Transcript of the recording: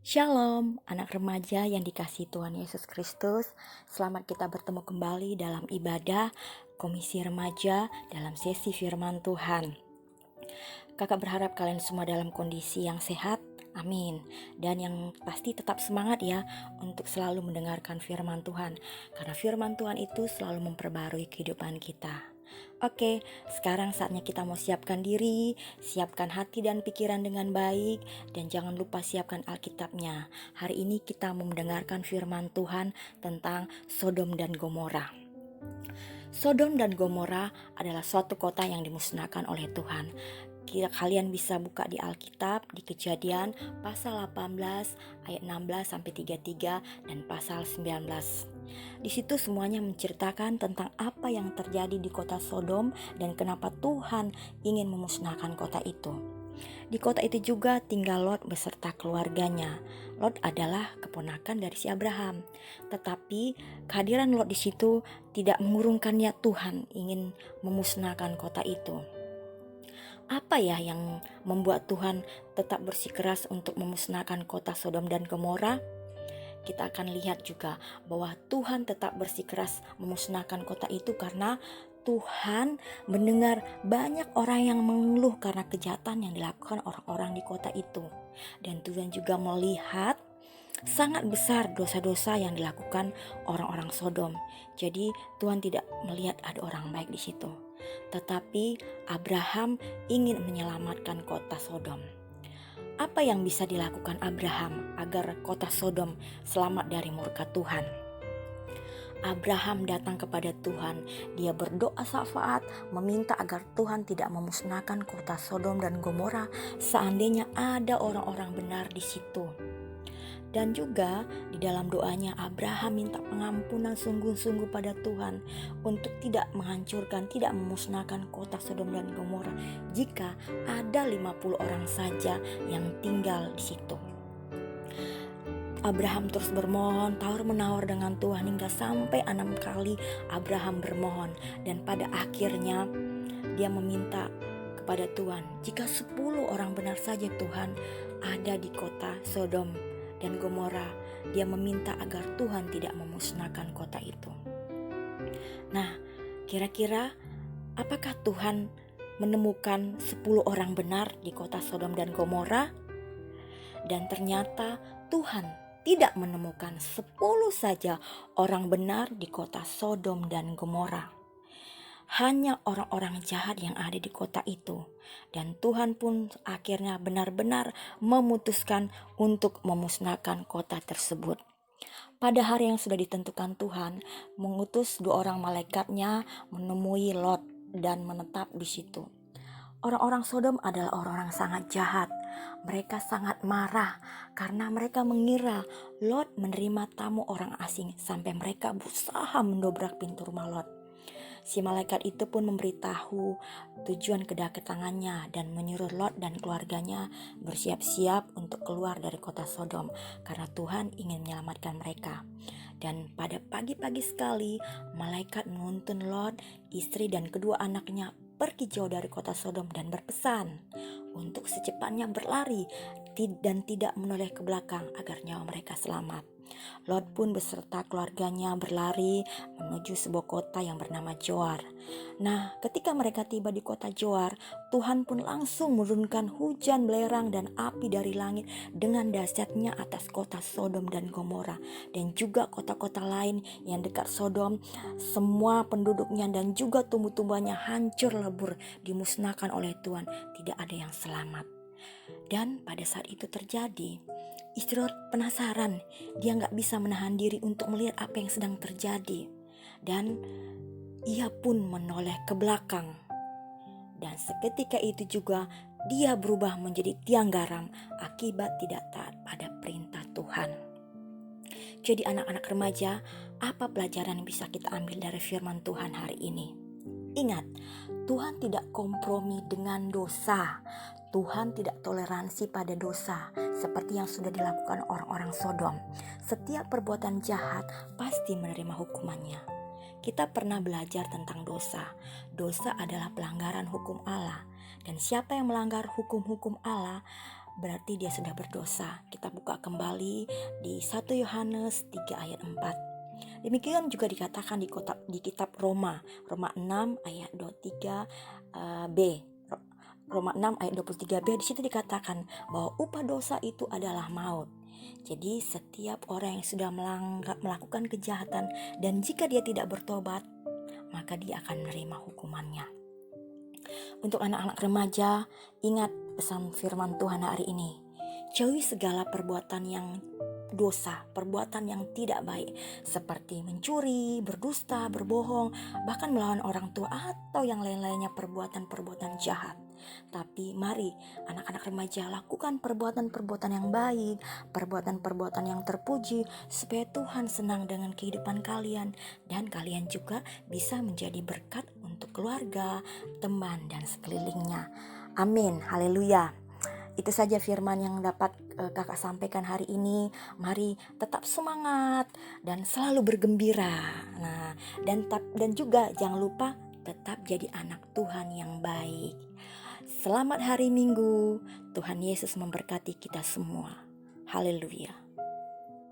Shalom, anak remaja yang dikasihi Tuhan Yesus Kristus. Selamat kita bertemu kembali dalam ibadah Komisi Remaja dalam sesi firman Tuhan. Kakak berharap kalian semua dalam kondisi yang sehat, amin. Dan yang pasti tetap semangat ya untuk selalu mendengarkan firman Tuhan. Karena firman Tuhan itu selalu memperbarui kehidupan kita. Oke, sekarang saatnya kita mau siapkan diri, siapkan hati dan pikiran dengan baik, dan jangan lupa siapkan Alkitabnya. Hari ini kita mau mendengarkan firman Tuhan tentang Sodom dan Gomora. Sodom dan Gomora adalah suatu kota yang dimusnahkan oleh Tuhan. Kalian bisa buka di Alkitab, di Kejadian pasal 18 ayat 16 sampai 33 dan pasal 19. Di situ semuanya menceritakan tentang apa yang terjadi di kota Sodom dan kenapa Tuhan ingin memusnahkan kota itu. Di kota itu juga tinggal Lot beserta keluarganya. Lot adalah keponakan dari si Abraham. Tetapi kehadiran Lot di situ tidak mengurungkan niat Tuhan ingin memusnahkan kota itu. Apa ya yang membuat Tuhan tetap bersikeras untuk memusnahkan kota Sodom dan Gomora? Kita akan lihat juga bahwa Tuhan tetap bersikeras memusnahkan kota itu karena Tuhan mendengar banyak orang yang mengeluh karena kejahatan yang dilakukan orang-orang di kota itu. Dan Tuhan juga melihat sangat besar dosa-dosa yang dilakukan orang-orang Sodom. Jadi Tuhan tidak melihat ada orang baik di situ. Tetapi Abraham ingin menyelamatkan kota Sodom. Apa yang bisa dilakukan Abraham agar kota Sodom selamat dari murka Tuhan? Abraham datang kepada Tuhan. Dia berdoa syafaat, meminta agar Tuhan tidak memusnahkan kota Sodom dan Gomora seandainya ada orang-orang benar di situ. Dan juga di dalam doanya Abraham minta pengampunan sungguh-sungguh pada Tuhan untuk tidak menghancurkan, tidak memusnahkan kota Sodom dan Gomora jika ada 50 orang saja yang tinggal di situ. Abraham terus bermohon, tawar-menawar dengan Tuhan hingga sampai 6 kali Abraham bermohon. Dan pada akhirnya dia meminta kepada Tuhan, jika 10 orang benar saja Tuhan ada di kota Sodom dan Gomora, dia meminta agar Tuhan tidak memusnahkan kota itu. Nah, kira-kira apakah Tuhan menemukan 10 orang benar di kota Sodom dan Gomora? Dan ternyata Tuhan tidak menemukan 10 saja orang benar di kota Sodom dan Gomora. Hanya orang-orang jahat yang ada di kota itu. Dan Tuhan pun akhirnya benar-benar memutuskan untuk memusnahkan kota tersebut. Pada hari yang sudah ditentukan Tuhan, mengutus 2 orang malaikatnya menemui Lot dan menetap di situ. Orang-orang Sodom adalah orang-orang sangat jahat. Mereka sangat marah karena mereka mengira Lot menerima tamu orang asing sampai mereka berusaha mendobrak pintu rumah Lot. Si malaikat itu pun memberitahu tujuan kedatangannya dan menyuruh Lot dan keluarganya bersiap-siap untuk keluar dari kota Sodom karena Tuhan ingin menyelamatkan mereka. Dan pada pagi-pagi sekali malaikat menuntun Lot, istri dan kedua anaknya pergi jauh dari kota Sodom dan berpesan untuk secepatnya berlari dan tidak menoleh ke belakang agar nyawa mereka selamat. Lot pun beserta keluarganya berlari menuju sebuah kota yang bernama Zoar. Nah, ketika mereka tiba di kota Zoar, Tuhan pun langsung menurunkan hujan belerang dan api dari langit dengan dahsyatnya atas kota Sodom dan Gomora dan juga kota-kota lain yang dekat Sodom. Semua penduduknya dan juga tumbuh-tumbuhannya hancur lebur, dimusnahkan oleh Tuhan. Tidak ada yang selamat. Dan pada saat itu terjadi, istri Lot penasaran. Dia gak bisa menahan diri untuk melihat apa yang sedang terjadi. Dan ia pun menoleh ke belakang. Dan seketika itu juga dia berubah menjadi tiang garam akibat tidak taat pada perintah Tuhan. Jadi anak-anak remaja, apa pelajaran yang bisa kita ambil dari firman Tuhan hari ini? Ingat, Tuhan tidak kompromi dengan dosa. Tuhan tidak toleransi pada dosa seperti yang sudah dilakukan orang-orang Sodom. Setiap perbuatan jahat pasti menerima hukumannya. Kita pernah belajar tentang dosa. Dosa adalah pelanggaran hukum Allah. Dan siapa yang melanggar hukum-hukum Allah berarti dia sudah berdosa. Kita buka kembali di 1 Yohanes 3 ayat 4. Demikian juga dikatakan di kitab Roma 6 ayat 23b. Roma 6 ayat 23b, di situ dikatakan bahwa upah dosa itu adalah maut. Jadi setiap orang yang sudah melakukan kejahatan dan jika dia tidak bertobat, maka dia akan menerima hukumannya. Untuk anak-anak remaja, ingat pesan firman Tuhan hari ini. Jauhi segala perbuatan yang dosa, perbuatan yang tidak baik, seperti mencuri, berdusta, berbohong, bahkan melawan orang tua atau yang lain-lainnya perbuatan-perbuatan jahat. Tapi mari anak-anak remaja lakukan perbuatan-perbuatan yang baik, perbuatan-perbuatan yang terpuji, supaya Tuhan senang dengan kehidupan kalian dan kalian juga bisa menjadi berkat untuk keluarga, teman, dan sekelilingnya. Amin, haleluya. Itu saja firman yang dapat kakak sampaikan hari ini. Mari tetap semangat dan selalu bergembira. Nah, dan juga jangan lupa tetap jadi anak Tuhan yang baik. Selamat hari Minggu. Tuhan Yesus memberkati kita semua. Haleluya.